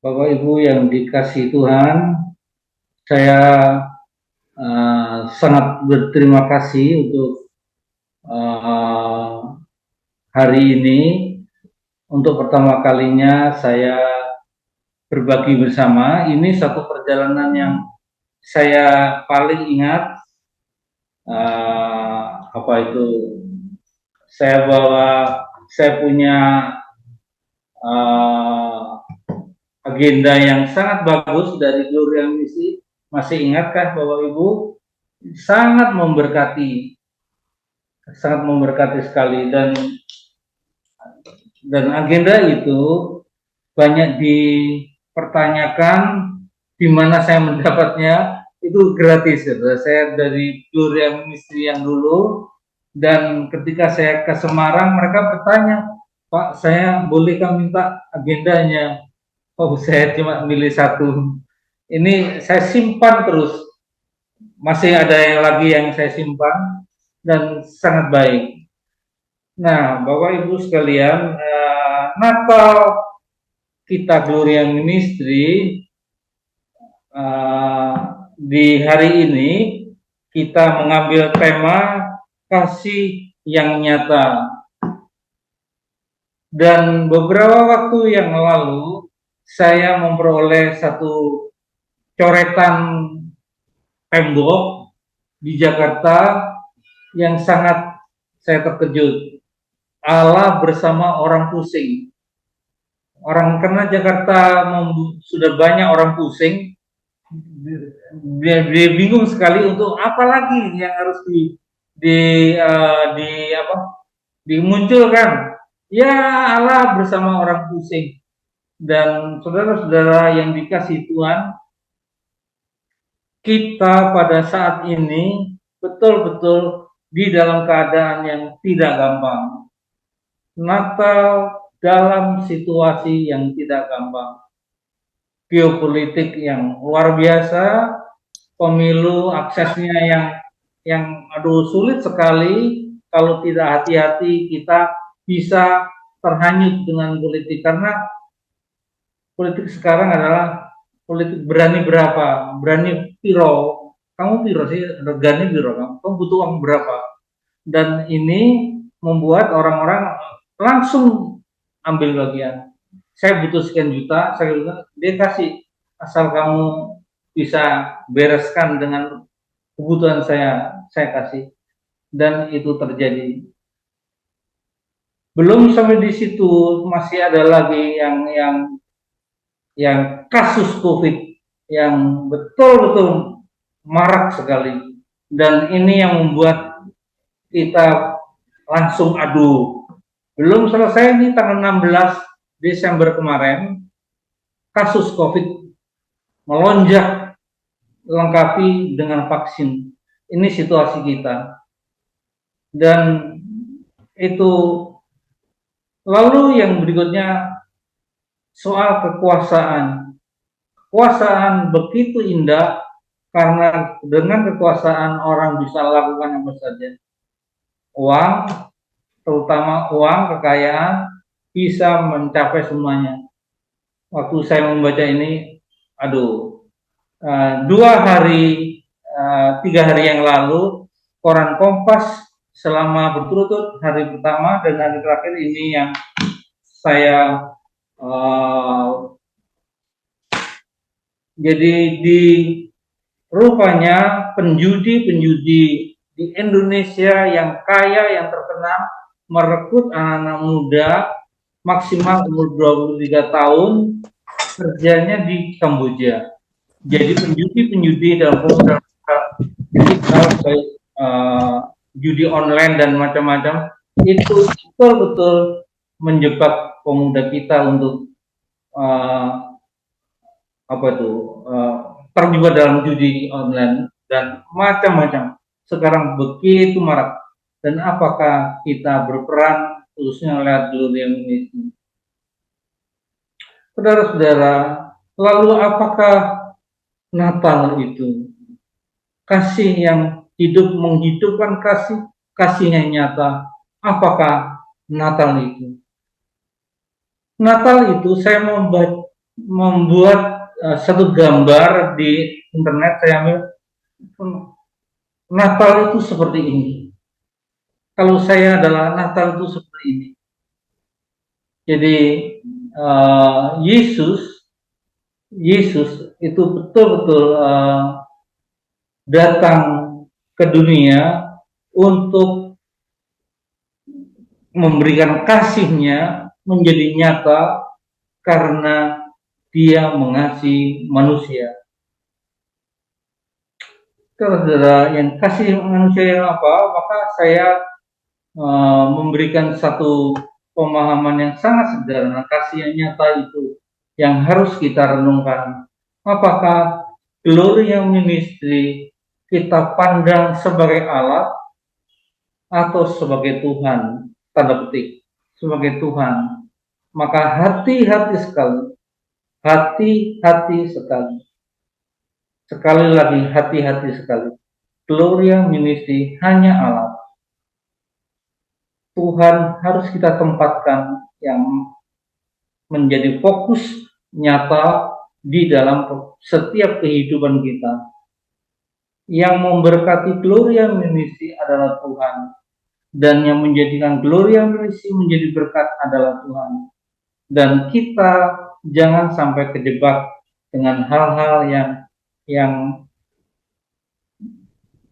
Bapak Ibu yang dikasihi Tuhan, saya sangat berterima kasih untuk uh, hari ini. Untuk pertama kalinya saya berbagi bersama. Ini satu perjalanan yang saya paling ingat. Apa itu? Saya punya uh, agenda yang sangat bagus dari Gloria Misi. Masih ingatkah Bapak Ibu? Sangat memberkati sekali, dan agenda itu banyak dipertanyakan di mana saya mendapatnya. Itu gratis ya. Saya dari Gloria Ministry yang dulu, dan ketika saya ke Semarang mereka bertanya, Pak, saya bolehkah minta agendanya? Oh, saya cuma milih satu. Ini saya simpan terus. Masih ada yang lagi yang saya simpan dan sangat baik. Nah, Bapak Ibu sekalian, Natal kita Gloria Ministry di hari ini kita mengambil tema kasih yang nyata. Dan beberapa waktu yang lalu saya memperoleh satu coretan tembok di Jakarta yang sangat saya terkejut. Allah bersama orang pusing. Karena Jakarta sudah banyak orang pusing, dia bingung sekali untuk apa lagi yang harus dimunculkan. Ya, Allah bersama orang pusing. Dan saudara-saudara yang dikasih Tuhan, kita pada saat ini betul-betul di dalam keadaan yang tidak gampang. Natal dalam situasi yang tidak gampang. Geopolitik yang luar biasa, pemilu aksesnya yang sulit sekali. Kalau tidak hati-hati kita bisa terhanyut dengan politik, karena politik sekarang adalah politik berani berapa, berani piro. Kamu piro sih, regane piro, kamu butuh uang berapa. Dan ini membuat orang-orang langsung ambil bagian. Saya butuh sekian juta, dia kasih, asal kamu bisa bereskan dengan kebutuhan saya kasih. Dan itu terjadi. Belum sampai di situ, masih ada lagi yang kasus COVID yang betul-betul marak sekali. Dan ini yang membuat kita langsung adu. Belum selesai nih, tanggal 16 Desember kemarin, kasus COVID melonjak, lengkapi dengan vaksin. Ini situasi kita. Dan itu, lalu yang berikutnya soal kekuasaan. Kekuasaan begitu indah, karena dengan kekuasaan orang bisa lakukan apa saja. Uang, terutama uang, kekayaan, bisa mencapai semuanya. Waktu saya membaca ini, aduh, 3 hari yang lalu, koran Kompas selama berturut-turut hari pertama dan hari terakhir ini yang saya jadi rupanya penjudi di Indonesia yang kaya, yang terkenal, merekrut anak-anak muda maksimal umur 23 tahun, kerjanya di Kamboja. Jadi penjudi dalam program digital, baik judi online dan macam-macam, itu betul-betul menjebak pemuda kita untuk terlibat dalam judi online dan macam-macam. Sekarang begitu marak. Dan apakah kita berperan, khususnya lewat Gloria ini? Saudara-saudara, lalu apakah Natal itu? Kasih yang hidup, menghidupkan kasih yang nyata. Apakah Natal itu? Natal itu saya membuat satu gambar di internet. Saya ambil, Natal itu seperti ini. Kalau saya adalah Natal itu seperti ini. Jadi Yesus itu betul-betul datang ke dunia untuk memberikan kasihnya menjadi nyata karena dia mengasihi manusia. Kalau saudara yang kasih manusia yang apa, maka saya memberikan satu pemahaman yang sangat sederhana. Kasih yang nyata itu yang harus kita renungkan. Apakah gloria ministry kita pandang sebagai alat atau sebagai Tuhan? Tanda petik, sebagai Tuhan. Maka hati-hati sekali, hati-hati sekali. Sekali lagi, hati-hati sekali. Gloria ministry hanya alat. Tuhan harus kita tempatkan yang menjadi fokus nyata di dalam setiap kehidupan kita. Yang memberkati Gloria Ministry adalah Tuhan, dan yang menjadikan Gloria Ministry menjadi berkat adalah Tuhan. Dan kita jangan sampai kejebak dengan hal-hal yang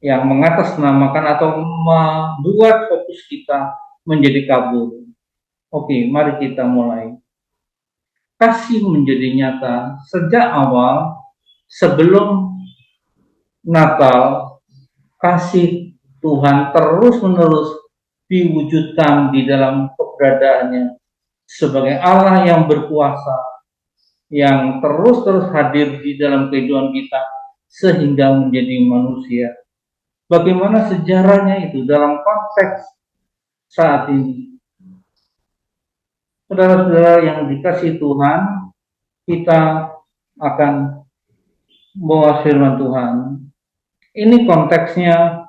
mengatasnamakan atau membuat fokus kita menjadi kabur. Oke, mari kita mulai. Kasih menjadi nyata sejak awal. Sebelum Natal, kasih Tuhan terus-menerus diwujudkan di dalam keberadaannya sebagai Allah yang berkuasa, yang terus-terus hadir di dalam kehidupan kita sehingga menjadi manusia. Bagaimana sejarahnya itu dalam konteks saat ini? Saudara-saudara yang dikasihi Tuhan, kita akan membawa firman Tuhan. Ini konteksnya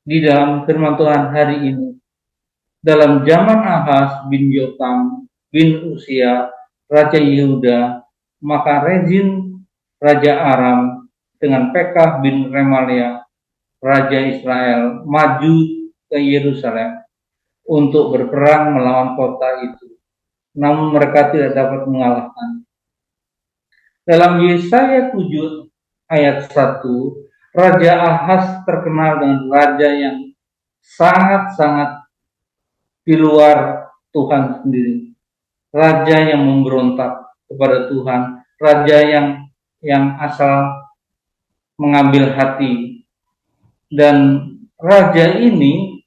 di dalam firman Tuhan hari ini. Dalam zaman Ahaz bin Yotam bin Usia, Raja Yehuda, maka Rezin, Raja Aram, dengan Pekah bin Remalia, Raja Israel, maju ke Yerusalem untuk berperang melawan kota itu. Namun mereka tidak dapat mengalahkan. Dalam Yesaya 7 ayat 1, Raja Ahaz terkenal dengan raja yang sangat-sangat di luar Tuhan sendiri. Raja yang memberontak kepada Tuhan, raja yang asal mengambil hati. Dan raja ini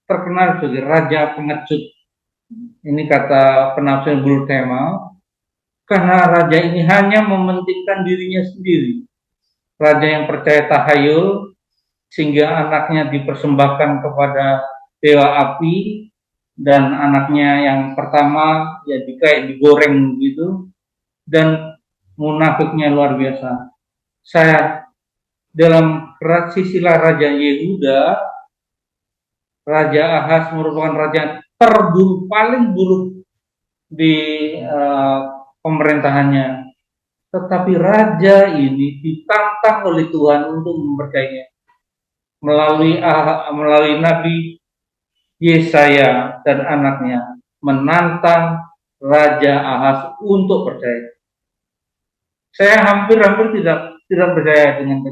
terkenal sebagai raja pengecut. Ini kata penafsir Bulu Tema, karena raja ini hanya mementingkan dirinya sendiri. Raja yang percaya tahayul, sehingga anaknya dipersembahkan kepada dewa api, dan anaknya yang pertama ya kayak digoreng gitu, dan munafiknya luar biasa. Saya dalam silsilah Raja Yehuda, Raja Ahaz merupakan raja terburuk, paling buruk di pemerintahannya. Tetapi raja ini ditantang oleh Tuhan untuk mempercayainya melalui Nabi Yesaya dan anaknya menantang Raja Ahaz untuk percaya. Saya hampir tidak percaya dengan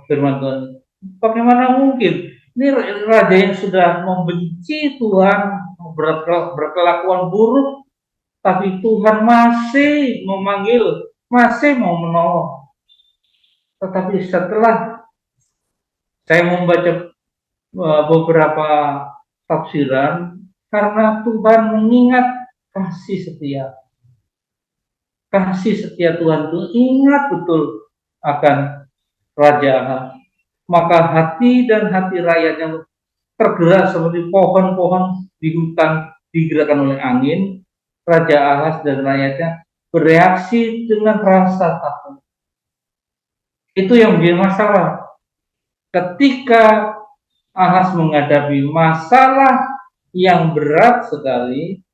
firman Tuhan. Bagaimana mungkin? Ini raja yang sudah membenci Tuhan, berkelakuan buruk, tapi Tuhan masih memanggil, masih mau menolong. Tetapi setelah saya membaca beberapa tafsiran, karena Tuhan mengingat kasih setia. Kasih setia Tuhan itu ingat betul akan Raja Ahaz. Maka hati dan hati rakyatnya tergerak seperti pohon-pohon di hutan digerakkan oleh angin. Raja Ahaz dan rakyatnya bereaksi dengan rasa takut. Itu yang menjadi masalah. Ketika Ahaz menghadapi masalah yang berat sekali,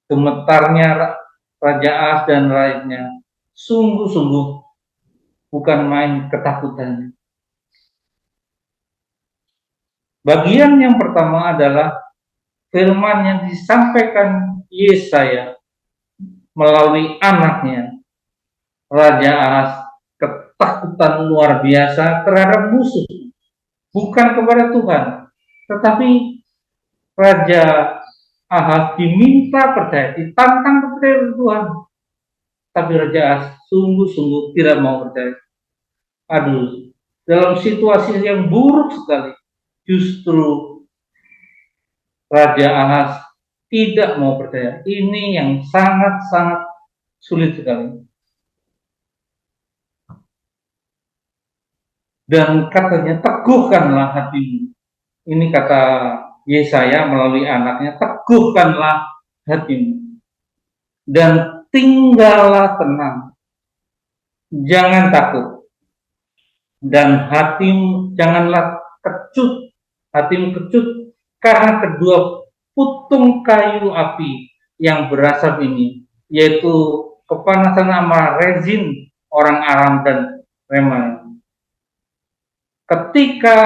gemetarnya Raja Ahas dan rakyatnya sungguh-sungguh bukan main ketakutannya. Bagian yang pertama adalah firman yang disampaikan Yesaya melalui anaknya, Raja Ahas, ketakutan luar biasa terhadap musuh, bukan kepada Tuhan, tetapi Raja Ahas diminta percaya, ditantang percaya Tuhan, tapi Raja Ahas sungguh-sungguh tidak mau percaya. Aduh, dalam situasi yang buruk sekali, justru Raja Ahas tidak mau percaya. Ini yang sangat-sangat sulit sekali. Dan katanya, teguhkanlah hatimu. Ini kata Yesaya melalui anaknya, teguhkanlah hatimu. Dan tinggallah tenang. Jangan takut. Dan hatimu janganlah kecut. Hatimu kecut karena kedua putung kayu api yang berasap ini, yaitu kepanasan sama Rezin orang Aram dan Reman. Ketika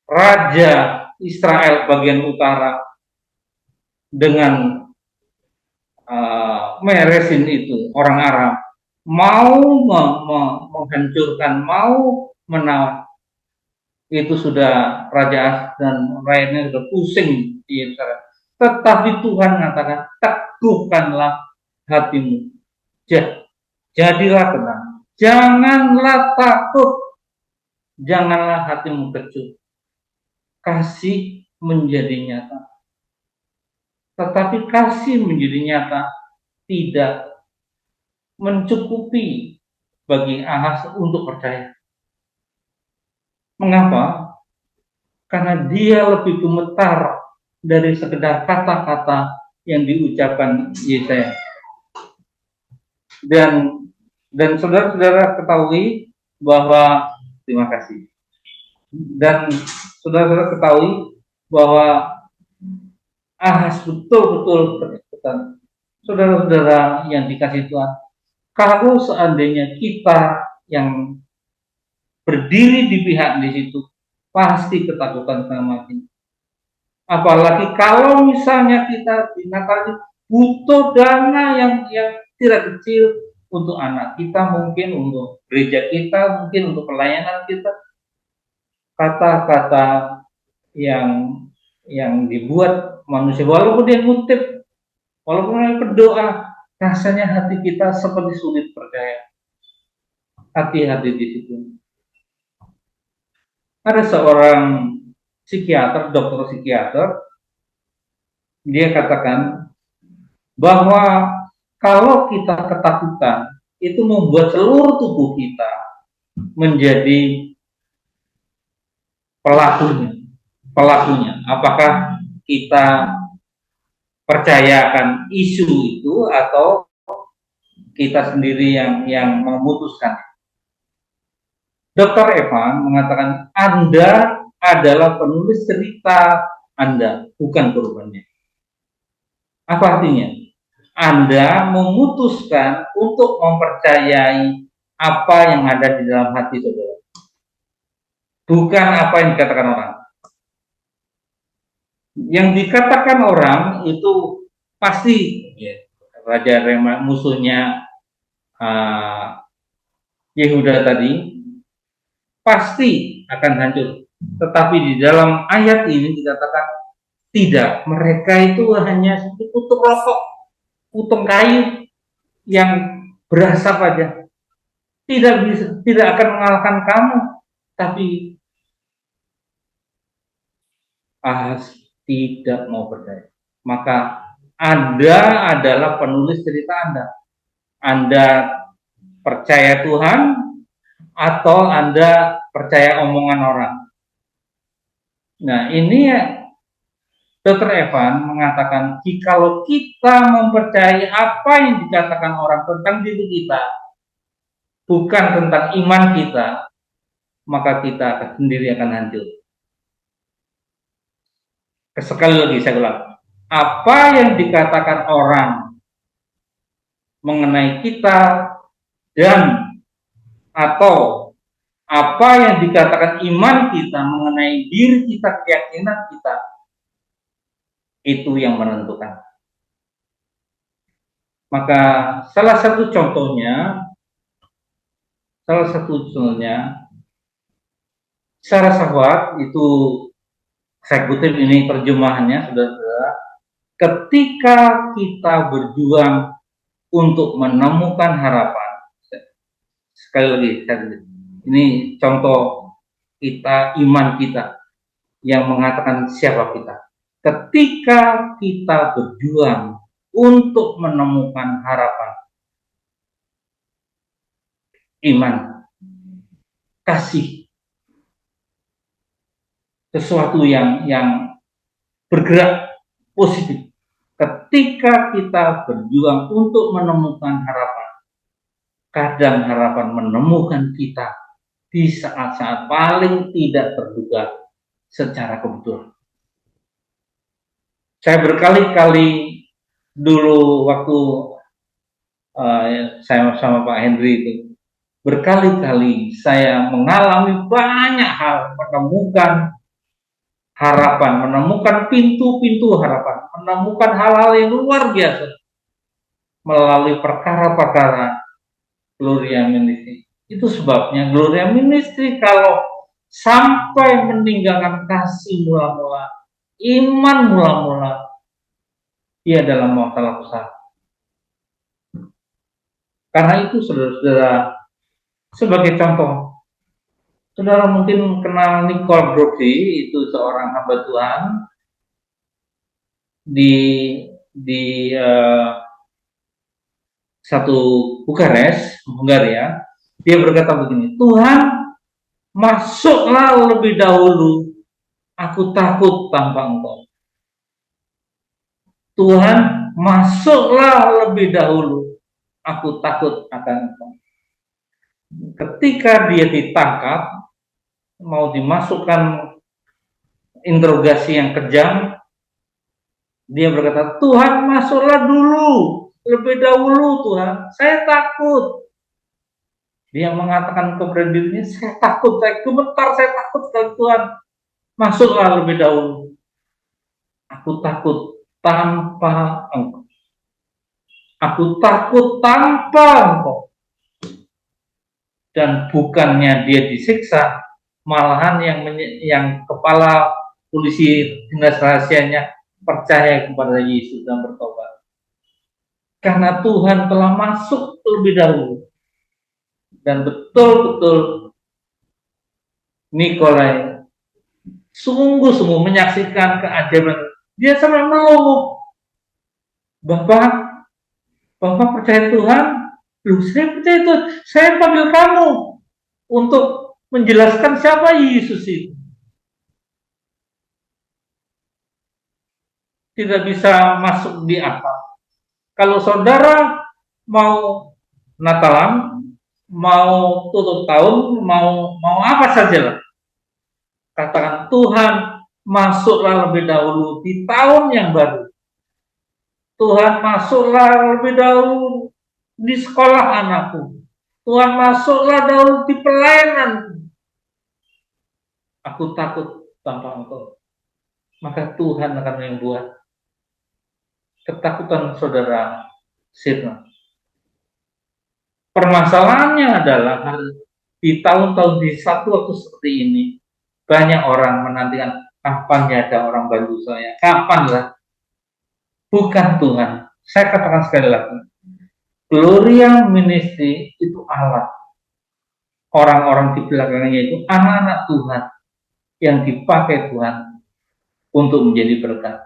Raja Israel bagian utara dengan Rezin itu orang Aram mau menghancurkan, mau menawan, itu sudah Raja Ahas dan rakyatnya sudah pusing di Yerusalem. Tetapi Tuhan mengatakan, teguhkanlah hatimu, jadilah tenang, janganlah takut, janganlah hatimu kecut. Kasih menjadi nyata, tetapi kasih menjadi nyata tidak mencukupi bagi Ahas untuk percaya. Mengapa? Karena dia lebih gemetar dari sekedar kata-kata yang diucapkan Yesaya. Dan saudara-saudara ketahui bahwa, terima kasih. Dan saudara-saudara ketahui bahwa Ahas betul-betul ketakutan. Saudara-saudara yang dikasih Tuhan, kalau seandainya kita yang berdiri di pihak di situ, pasti ketakutan setengah mati. Apalagi kalau misalnya kita di Natal butuh dana yang tidak kecil untuk anak kita, mungkin untuk gereja kita, mungkin untuk pelayanan kita. Kata-kata yang dibuat manusia, walaupun dia ngutip, walaupun dia berdoa, rasanya hati kita seperti sulit percaya. Hati-hati di situ. Ada seorang psikiater, dokter psikiater, dia katakan bahwa kalau kita ketakutan, itu membuat seluruh tubuh kita menjadi pelakunya. Apakah kita percayakan isu itu atau kita sendiri yang memutuskan? Dr. Evan mengatakan, Anda adalah penulis cerita Anda, bukan korbannya. Apa artinya? Anda memutuskan untuk mempercayai apa yang ada di dalam hati saudara, bukan apa yang dikatakan orang. Yang dikatakan orang itu pasti Raja Rema, musuhnya Yehuda tadi, pasti akan hancur. Tetapi di dalam ayat ini dikatakan tidak, mereka itu hanya seperti putung rokok, putung kayu yang berasap aja. Tidak akan mengalahkan kamu. Tapi Ahas tidak mau percaya. Maka Anda adalah penulis cerita Anda. Anda percaya Tuhan atau Anda percaya omongan orang. Nah, ini Dr. Evan mengatakan, jikalau kita mempercayai apa yang dikatakan orang tentang diri kita, bukan tentang iman kita, maka kita sendiri akan hancur. Sekali lagi saya ulang, apa yang dikatakan orang mengenai kita dan atau apa yang dikatakan iman kita mengenai diri kita, keyakinan kita, itu yang menentukan. Maka salah satu contohnya secara syahwat itu saya kutip ini terjemahannya, saudara-saudara, ketika kita berjuang untuk menemukan harapan. Sekali lagi, ini contoh kita, iman kita yang mengatakan siapa kita. Ketika kita berjuang untuk menemukan harapan, iman, kasih, sesuatu yang bergerak positif. Ketika kita berjuang untuk menemukan harapan, kadang harapan menemukan kita di saat-saat paling tidak terduga secara kebetulan. Saya berkali-kali dulu waktu saya sama Pak Henry itu, berkali-kali saya mengalami banyak hal, menemukan harapan, menemukan pintu-pintu harapan, menemukan hal-hal yang luar biasa melalui perkara-perkara Gloria Ministry. Itu sebabnya Gloria Ministry kalau sampai meninggalkan kasih mula-mula, iman mula-mula, dia dalam masalah besar. Karena itu saudara-saudara, sebagai contoh, saudara mungkin kenal Nicole Brody, itu seorang hamba Tuhan di satu Bukares, Hungaria. Dia berkata begini, Tuhan, masuklah lebih dahulu, aku takut tanpa Engkau. Tuhan, masuklah lebih dahulu, aku takut akan Engkau. Ketika dia ditangkap, mau dimasukkan interogasi yang kejam, dia berkata, Tuhan, masuklah dulu, lebih dahulu Tuhan, saya takut. Dia mengatakan kepada dirinya, saya takut, saya gemetar, saya takut sekali Tuhan, masuklah lebih dahulu. Aku takut tanpa Engkau. Aku takut tanpa Engkau. Dan bukannya dia disiksa, malahan yang kepala polisi dinas rahasianya percaya kepada Yesus dan bertobat. Karena Tuhan telah masuk terlebih dahulu. Dan betul-betul Nikolai sungguh-sungguh menyaksikan keajaiban. Dia sampai melongo. Bapak percaya Tuhan? Loh, saya percaya Tuhan. Saya panggil kamu untuk menjelaskan siapa Yesus itu. Tidak bisa masuk di akal. Kalau saudara mau Natalan, mau tutup tahun, mau apa saja lah, katakan Tuhan, masuklah lebih dahulu di tahun yang baru. Tuhan, masuklah lebih dahulu di sekolah anakku. Tuhan, masuklah dahulu di pelayananku. Aku takut tanpa Engkau. Maka Tuhan akan membuat ketakutan saudara sirna. Permasalahannya adalah di tahun-tahun di satu waktu seperti ini, banyak orang menantikan kapan ya ada orang bantu saya, kapan lah. Bukan Tuhan. Saya katakan sekali lagi, Gloria Ministry itu alat. Orang-orang di belakangnya itu anak-anak Tuhan yang dipakai Tuhan untuk menjadi berkat,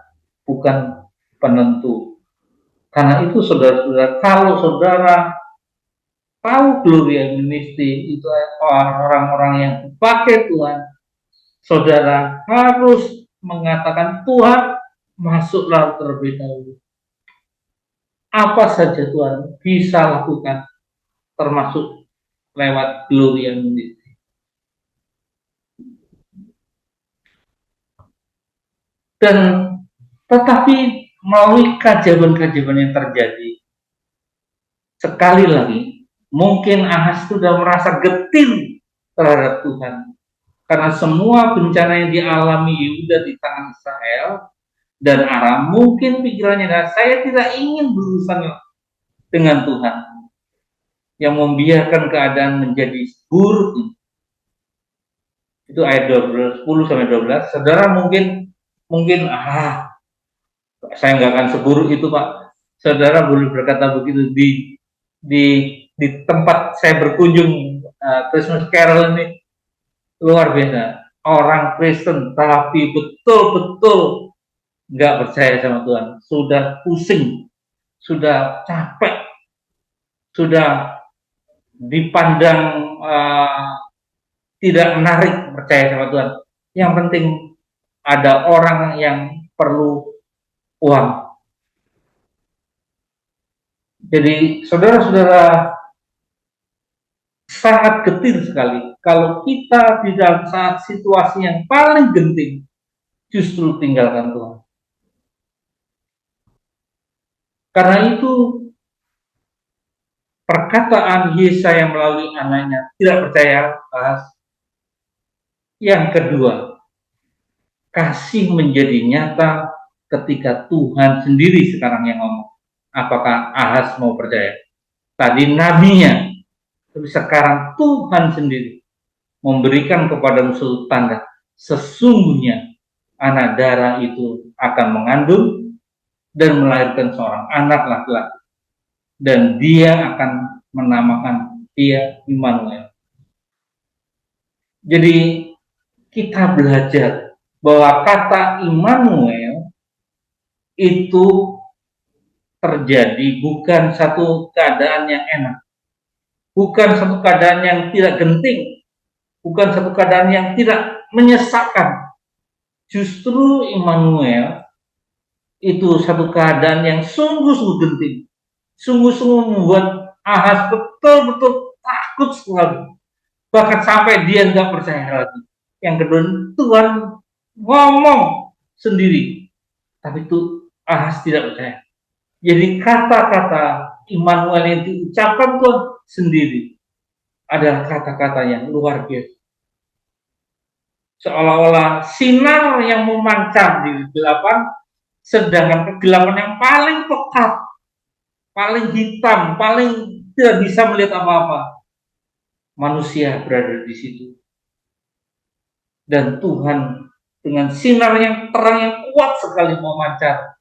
bukan penentu. Karena itu saudara-saudara, kalau saudara tahu Gloria Ministry itu orang-orang yang dipakai Tuhan, saudara harus mengatakan Tuhan, masuklah terlebih dahulu. Apa saja Tuhan bisa lakukan, termasuk lewat Gloria Ministry. Dan tetapi melalui keajaiban-keajaiban yang terjadi. Sekali lagi, mungkin Ahaz sudah merasa getir terhadap Tuhan. Karena semua bencana yang dialami Yehuda di tangan Israel dan Aram, mungkin pikirannya adalah saya tidak ingin berurusan dengan Tuhan yang membiarkan keadaan menjadi buruk. Itu ayat 12, 10 sampai 12. Saudara mungkin saya nggak akan seburuk itu, Pak. Saudara boleh berkata begitu di di tempat saya berkunjung Christmas Carol ini luar biasa. Orang Kristen tapi betul-betul nggak percaya sama Tuhan, sudah pusing, sudah capek, sudah dipandang tidak menarik percaya sama Tuhan. Yang penting ada orang yang perlu uang. Jadi saudara-saudara sangat getir sekali kalau kita di dalam saat situasi yang paling genting justru tinggalkan Tuhan. Karena itu perkataan Yesaya melalui anaknya tidak percaya. Yang kedua, kasih menjadi nyata ketika Tuhan sendiri sekarang yang ngomong. Apakah Ahaz mau percaya? Tadi nabinya, tapi sekarang Tuhan sendiri memberikan kepada musuh tanda. Sesungguhnya anak darah itu akan mengandung dan melahirkan seorang anak laki-laki. Dan dia akan menamakan dia Immanuel. Jadi kita belajar bahwa kata Immanuel itu terjadi bukan satu keadaan yang enak, bukan satu keadaan yang tidak genting, bukan satu keadaan yang tidak menyesakkan. Justru Immanuel itu satu keadaan yang sungguh-sungguh genting, sungguh-sungguh membuat Ahaz betul-betul takut sekali, bahkan sampai dia nggak percaya lagi. Yang kedua, Tuhan ngomong sendiri, tapi itu Ahaz tidak percaya. Jadi kata-kata Immanuel yang diucapkan Tuhan sendiri adalah kata-kata yang luar biasa. Seolah-olah sinar yang memancar di kegelapan, sedangkan kegelapan yang paling pekat, paling hitam, paling tidak bisa melihat apa-apa, manusia berada di situ. Dan Tuhan dengan sinar yang terang yang kuat sekali memancar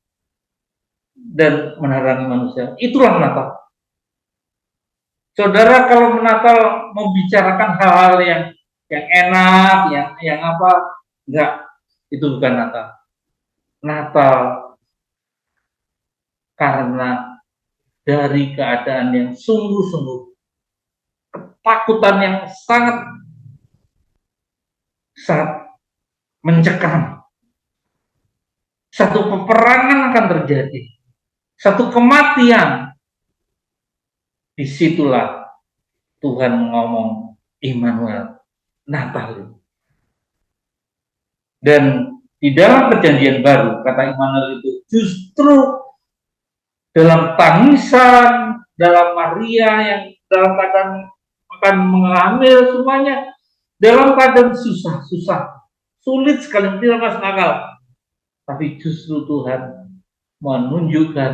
dan menerangi manusia. Itulah Natal. Saudara kalau Natal membicarakan hal-hal yang enak, yang apa, enggak, itu bukan Natal. Natal karena dari keadaan yang sungguh-sungguh, ketakutan yang sangat mencekam. Satu peperangan akan terjadi, satu kematian. Disitulah Tuhan ngomong Immanuel, Natal. Dan di dalam perjanjian baru, kata Immanuel itu justru dalam tangisan, dalam Maria yang dalam keadaan akan mengambil semuanya, dalam keadaan susah, sulit sekali, tidak masuk akal. Tapi justru Tuhan menunjukkan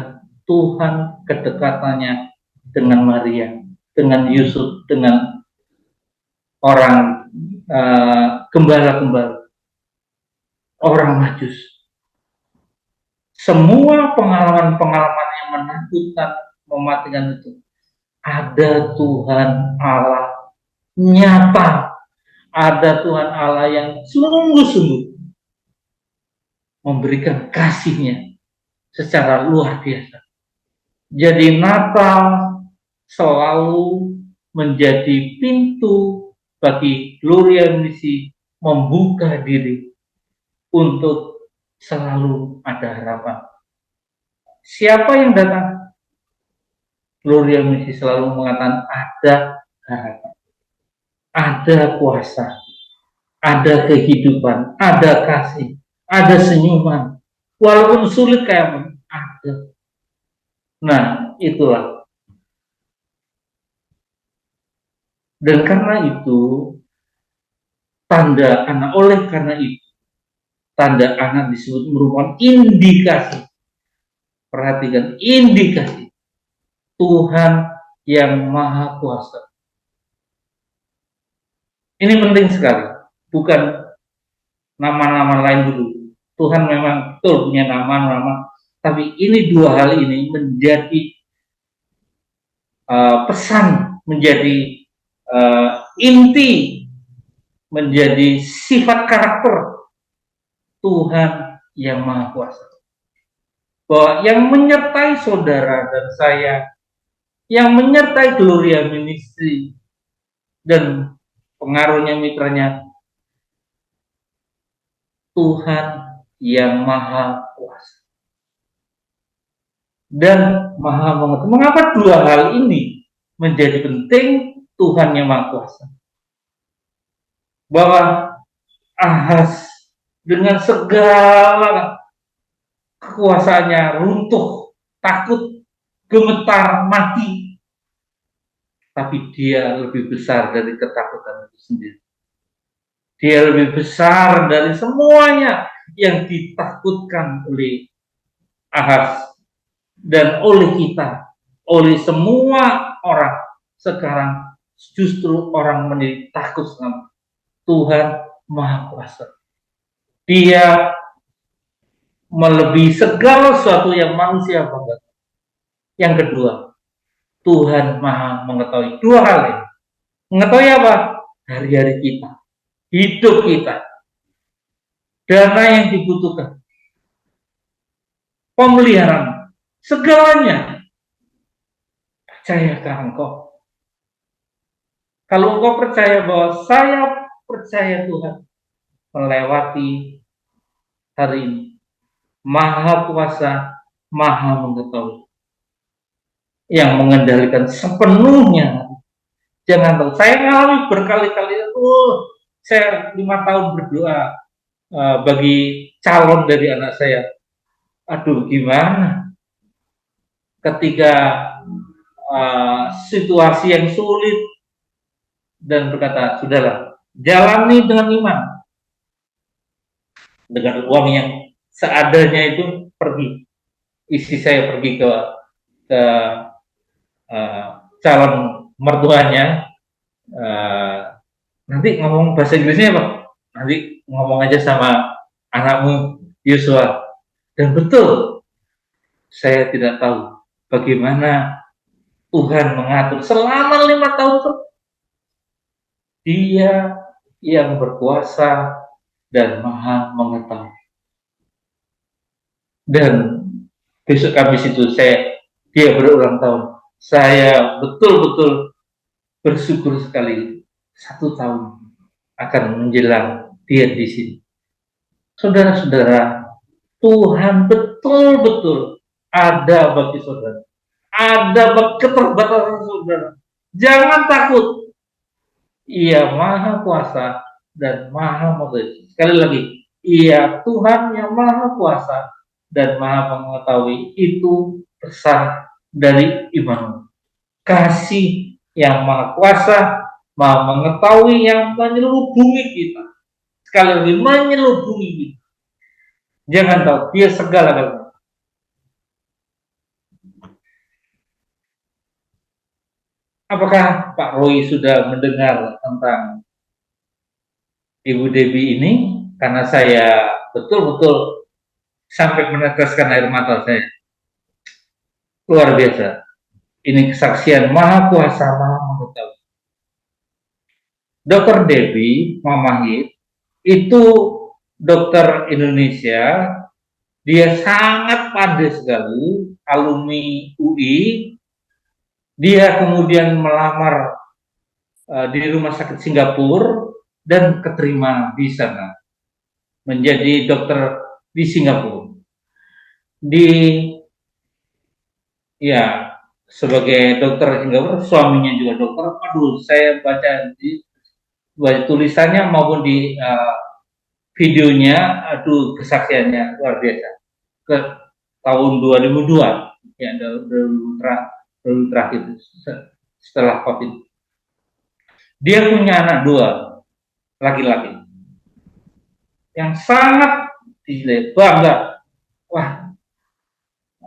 Tuhan kedekatannya dengan Maria, dengan Yusuf, dengan orang gembala-gembala, orang Majus. Semua pengalaman-pengalaman yang menakutkan, mematikan itu, ada Tuhan Allah nyata, ada Tuhan Allah yang sungguh-sungguh memberikan kasih-Nya secara luar biasa. Jadi Natal selalu menjadi pintu bagi Gloria Misi membuka diri untuk selalu ada harapan. Siapa yang datang? Gloria Misi selalu mengatakan ada harapan, ada kuasa, ada kehidupan, ada kasih, ada senyuman. Walaupun sulit kayak Nah, itulah. Dan karena itu, oleh karena itu, tanda anak disebut merupakan indikasi. Perhatikan, indikasi Tuhan yang Maha Kuasa. Ini penting sekali, bukan nama-nama lain dulu. Tuhan memang betul punya nama-nama, tapi ini dua hal ini menjadi pesan, menjadi inti, menjadi sifat karakter Tuhan yang Maha Kuasa. Bahwa yang menyertai saudara dan saya, yang menyertai Gloria Ministry dan pengaruhnya mitranya, Tuhan yang Maha Kuasa dan Maha Mengetahui. Mengapa dua hal ini menjadi penting? Tuhan yang Maha Kuasa, bahwa Ahaz dengan segala kekuasaannya runtuh, takut, gemetar, mati, tapi dia lebih besar dari ketakutan itu sendiri. Dia lebih besar dari semuanya yang ditakutkan oleh Ahaz dan oleh kita, oleh semua orang. Sekarang justru orang menjadi takut sama Tuhan Maha Kuasa. Dia melebihi segala sesuatu yang manusia banggakan. Yang kedua, Tuhan Maha Mengetahui. Dua hal ini. Mengetahui apa? Hari-hari kita, hidup kita, dana yang dibutuhkan, pemeliharaan, segalanya. Percayakah engkau? Kalau engkau percaya bahwa saya percaya Tuhan melewati hari ini, Maha Kuasa, Maha Mengetahui, yang mengendalikan sepenuhnya. Jangan tahu, saya mengalami berkali-kali, saya 5 tahun berdoa bagi calon dari anak saya. Aduh, gimana? Ketika situasi yang sulit dan berkata, sudahlah, jalani dengan iman. Dengan uang yang seadanya itu pergi. Istri saya pergi ke calon mertuanya. Nanti ngomong bahasa Inggrisnya apa? Nanti ngomong aja sama anakmu Yosua. Dan betul, saya tidak tahu bagaimana Tuhan mengatur selama 5 tahun itu. Dia yang berkuasa dan Maha Mengetahui. Dan besok Kamis itu dia berulang tahun. Saya betul-betul bersyukur sekali 1 tahun akan menjelang dia di sini. Saudara-saudara, Tuhan betul-betul ada bagi saudara. Ada bagi keterbatasan saudara. Jangan takut. Ia Maha Kuasa dan Maha Mengetahui. Sekali lagi, Ia Tuhan yang Maha Kuasa dan Maha Mengetahui. Itu besar dari iman. Kasih yang Maha Kuasa, Maha Mengetahui yang menyelubungi kita. Sekali lagi, menyelubungi kita. Jangan tahu, dia segala-galanya. Apakah Pak Roy sudah mendengar tentang Ibu Debbie ini? Karena saya betul-betul sampai meneteskan air mata saya. Luar biasa. Ini kesaksian Maha Kuasa, Maha Mengetahui. Dr. Debbie Mamahit itu dokter Indonesia. Dia sangat pandai sekali, alumni UI. Dia kemudian melamar di rumah sakit Singapura dan keterima di sana menjadi dokter di Singapura. Sebagai dokter Singapura, suaminya juga dokter. Aduh, saya baca di tulisannya maupun di videonya, aduh, kesaksiannya luar biasa. tahun 2002, ya dulu terakhir setelah COVID. Dia punya anak 2 laki-laki yang sangat bangga. Wah,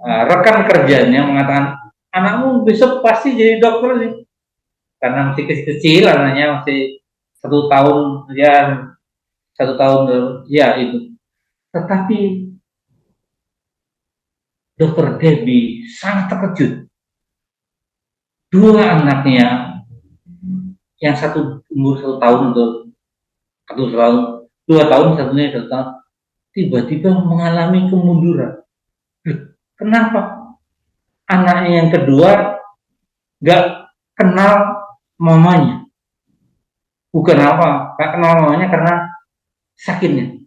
rekan kerjanya mengatakan, anakmu besok pasti jadi dokter nih, karena masih kecil, anaknya masih 1 tahun ya, 1 tahun ya itu. Tetapi Dokter Debbie sangat terkejut. 2 anaknya, yang satu umur 1 tahun untuk 1 tahun, 2 tahun, satunya 1 tahun, tiba-tiba mengalami kemunduran. Kenapa? Anaknya yang kedua nggak kenal mamanya. Bukan apa, nggak kenal mamanya karena sakitnya.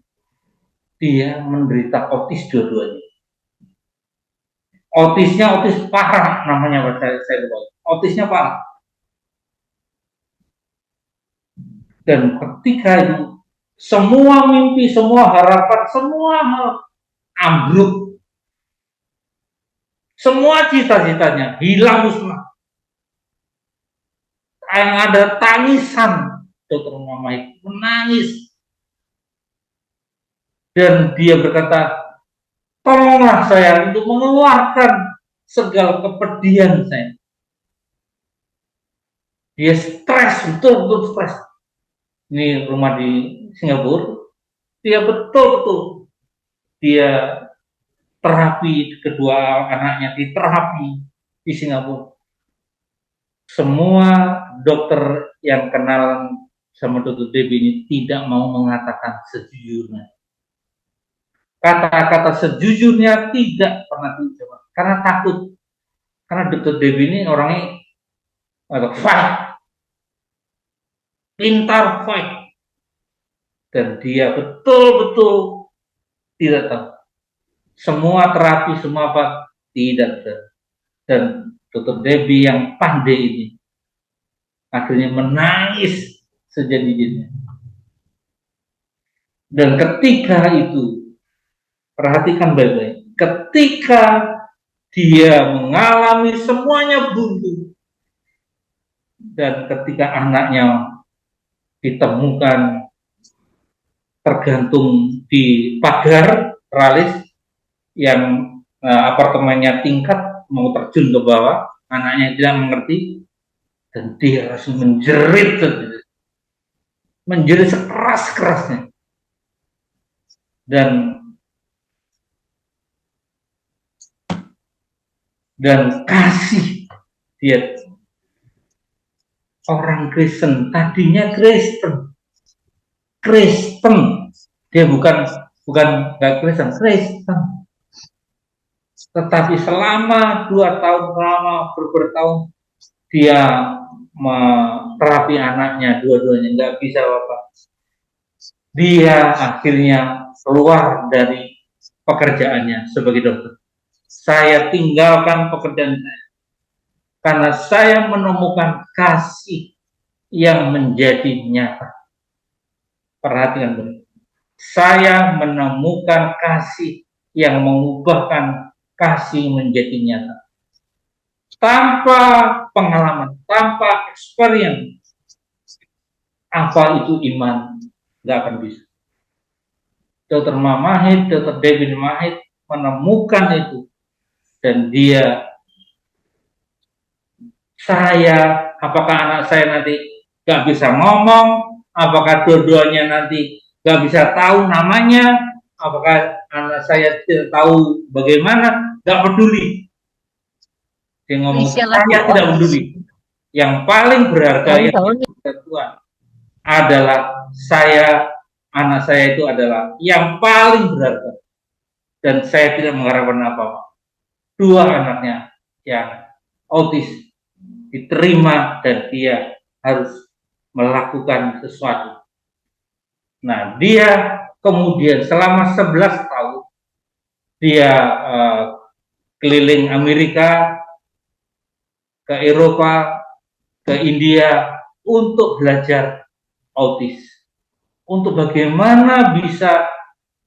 Dia menderita otis dua-duanya. Otisnya otis parah namanya, saya lupa. Otisnya parah. Dan ketika itu semua mimpi, semua harapan, semua ambruk. Semua cita-citanya hilang musnah. Yang ada tangisan, Dokter Mama menangis. Dan dia berkata, tolonglah saya untuk mengeluarkan segala kepedihan saya. Dia stres, betul-betul stres. Ini rumah di Singapura. Dia betul-betul, dia terapi, kedua anaknya diterapi di Singapura. Semua dokter yang kenal sama Dokter Debbie ini tidak mau mengatakan sejujurnya. Kata-kata sejujurnya tidak pernah diucapkan karena takut. Karena Dokter Debbie ini orangnya fight, pintar fight, dan dia betul-betul tidak tahu. Semua terapi, semua apa tidak ada. Dan Dokter Debbie yang pandai ini akhirnya menangis sejadi-jadinya. Dan ketika itu, perhatikan baik-baik, ketika dia mengalami semuanya buntu, dan ketika anaknya ditemukan tergantung di pagar teralis yang apartemennya tingkat, mau terjun ke bawah, anaknya tidak mengerti, dan dia langsung menjerit sekeras-kerasnya. Dan kasih dia, orang Kristen, tadinya Kristen, dia bukan nggak Kristen, tetapi selama 2 tahun, selama bertahun dia terapi anaknya dua-duanya nggak bisa apa. Dia akhirnya keluar dari pekerjaannya sebagai dokter. Saya tinggalkan pekerjaan saya karena saya menemukan kasih yang menjadi nyata. Perhatikan benar. Saya menemukan kasih yang mengubahkan kasih menjadi nyata. Tanpa pengalaman, tanpa experience, apa itu iman, nggak akan bisa. Dokter Mahid, Dokter Debbie Mahid menemukan itu, dan apakah anak saya nanti nggak bisa ngomong, apakah dua-duanya nanti nggak bisa tahu namanya, apakah anak saya tidak tahu bagaimana, nggak peduli. Dia ngomong, saya tidak peduli. Yang paling berharga yang Tuhan adalah anak saya itu adalah yang paling berharga, dan saya tidak mengharapkan apa-apa. 2 anaknya yang autis diterima, dan dia harus melakukan sesuatu. Nah, dia kemudian selama 11 tahun dia keliling Amerika, ke Eropa, ke India untuk belajar autis, untuk bagaimana bisa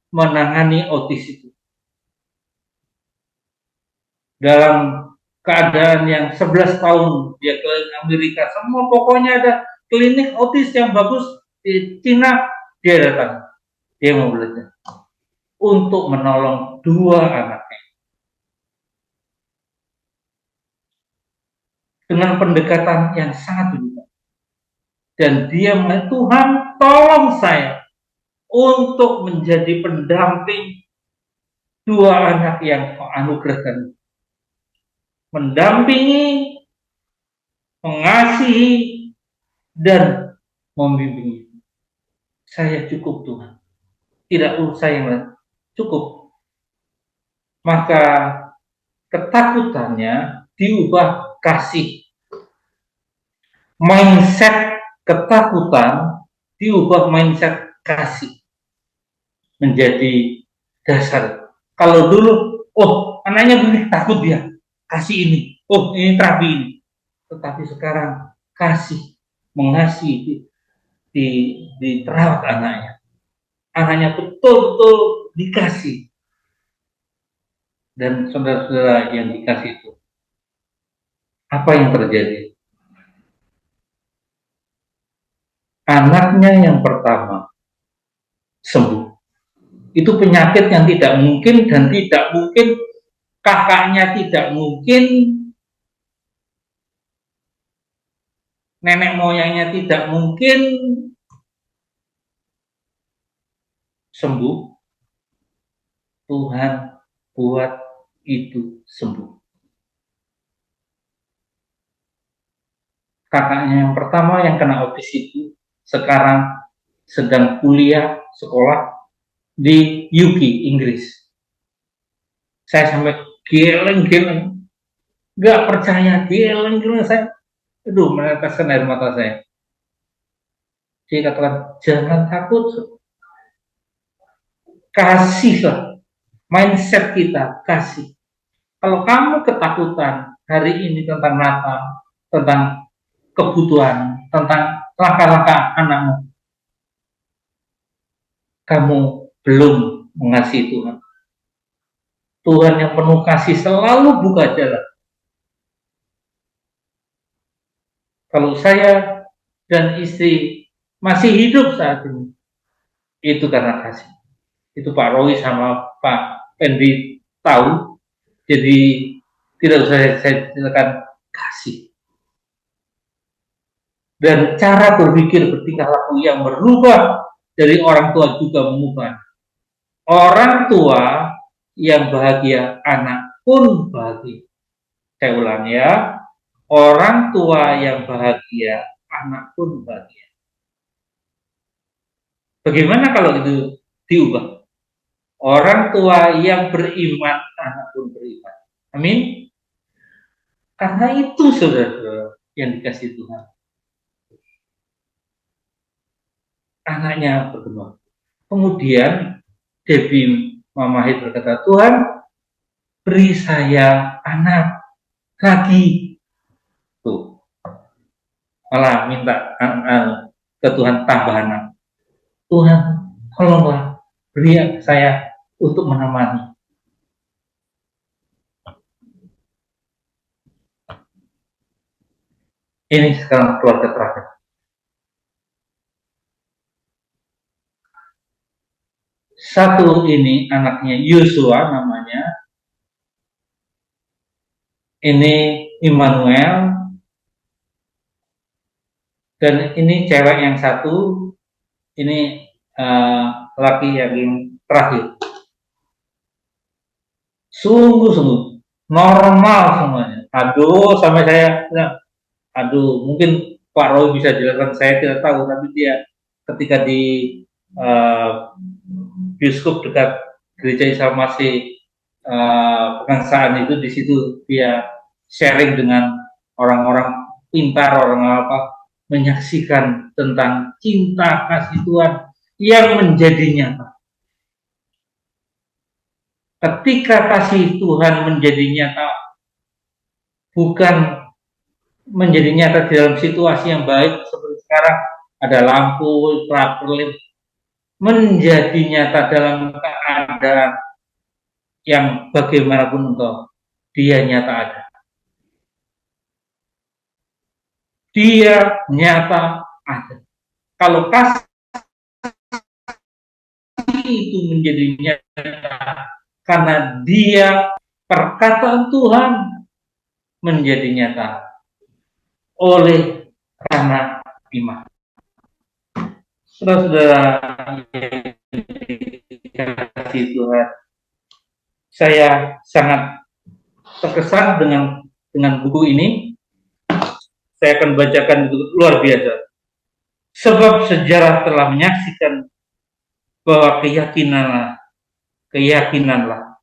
menangani autis itu. dalam keadaan yang 11 tahun dia ke Amerika, semua pokoknya ada klinik autis yang bagus di Cina, dia datang, dia mau belajar untuk menolong dua anaknya dengan pendekatan yang sangat unik. Dan dia melihat, Tuhan tolong saya untuk menjadi pendamping dua anak yang kau anugerahkan, mendampingi, mengasihi, dan membimbingi. Saya cukup Tuhan, tidak perlu saya yang lain, cukup. Maka ketakutannya diubah kasih, mindset ketakutan diubah mindset kasih menjadi dasar. Kalau dulu, oh anaknya begini, takut dia, kasih ini, oh ini terapi ini. Tetapi sekarang kasih, mengasihi, diterawat anaknya betul-betul dikasih. Dan saudara-saudara yang dikasih itu, apa yang terjadi? Anaknya yang pertama sembuh. Itu penyakit yang tidak mungkin, dan tidak mungkin kakaknya, tidak mungkin nenek moyangnya, tidak mungkin sembuh. Tuhan buat itu sembuh. Kakaknya yang pertama yang kena autis itu sekarang sedang kuliah sekolah di UK, Inggris. Saya sampai geleng-geleng, nggak percaya, geleng-geleng saya, aduh, meneteskan air mata saya. Dia katakan, jangan takut, kasihlah, mindset kita, kasih. Kalau kamu ketakutan hari ini tentang Natal, tentang kebutuhan, tentang langkah-langkah anakmu, kamu belum mengasihi Tuhan. Tuhan yang penuh kasih selalu buka jalan. Kalau saya dan istri masih hidup saat ini, itu karena kasih. Itu Pak Roy sama Pak Pendi tahu, jadi tidak usah saya ceritakan, kasih. Dan cara berpikir, bertingkah laku yang berubah dari orang tua juga mengubah. Orang tua yang bahagia, anak pun bahagia. Saya ulang ya, orang tua yang bahagia, anak pun bahagia. Bagaimana kalau itu diubah? Orang tua yang beriman, anak pun beriman. Amin. Karena itu saudara yang dikasih Tuhan. Anaknya berkembang. Kemudian Debbie Mamahit berkata, Tuhan beri saya anak lagi. Tuh, malah minta ke Tuhan tambah anak. Tuhan, tolonglah beri saya untuk menemani. Ini sekarang keluarga terakhir. Satu ini anaknya Yosua namanya. Ini Immanuel. Dan ini cewek yang satu. Ini laki yang terakhir. Sungguh-sungguh normal semuanya. Aduh, sampai saya, aduh, mungkin Pak Roy bisa jelaskan, saya tidak tahu, tapi dia ketika di bioskop dekat gereja Isa Masih Pegangsaan itu, di situ dia sharing dengan orang-orang pintar, orang apa, menyaksikan tentang cinta kasih Tuhan yang menjadi nyata. Ketika kasih Tuhan menjadi nyata, bukan menjadi nyata di dalam situasi yang baik seperti sekarang, ada lampu, kelap-kelip, menjadi nyata dalam keadaan yang bagaimanapun engkau, Dia nyata ada. Dia nyata ada. Kalau kasih itu menjadi nyata karena dia perkataan Tuhan menjadi nyata oleh karena iman. Saudara-saudara yang dikasihi Tuhan, saya sangat terkesan dengan buku ini. Saya akan bacakan, itu luar biasa. Sebab sejarah telah menyaksikan bahwa keyakinanlah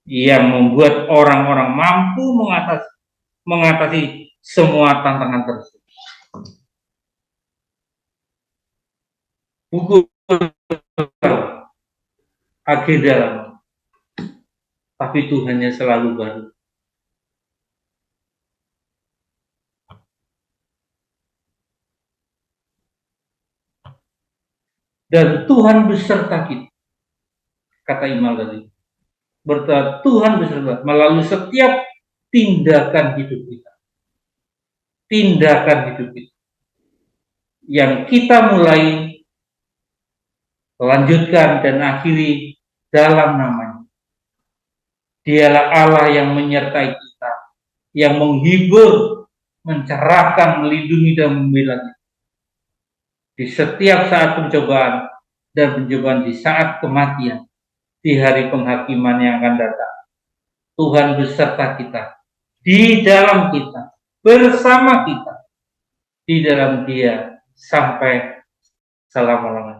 yang membuat orang-orang mampu mengatasi semua tantangan tersebut. Buku agenda lama, tapi Tuhannya selalu baru. Dan Tuhan beserta kita, kata Imal tadi. Berarti Tuhan beserta melalui setiap tindakan hidup kita. Tindakan hidup kita. Yang kita mulai, lanjutkan dan akhiri dalam namanya. Dialah Allah yang menyertai kita, yang menghibur, mencerahkan, melindungi dan membela kita. Di setiap saat pencobaan dan pencobaan di saat kematian, di hari penghakiman yang akan datang. Tuhan beserta kita, di dalam kita, bersama kita, di dalam Dia sampai selama-lamanya.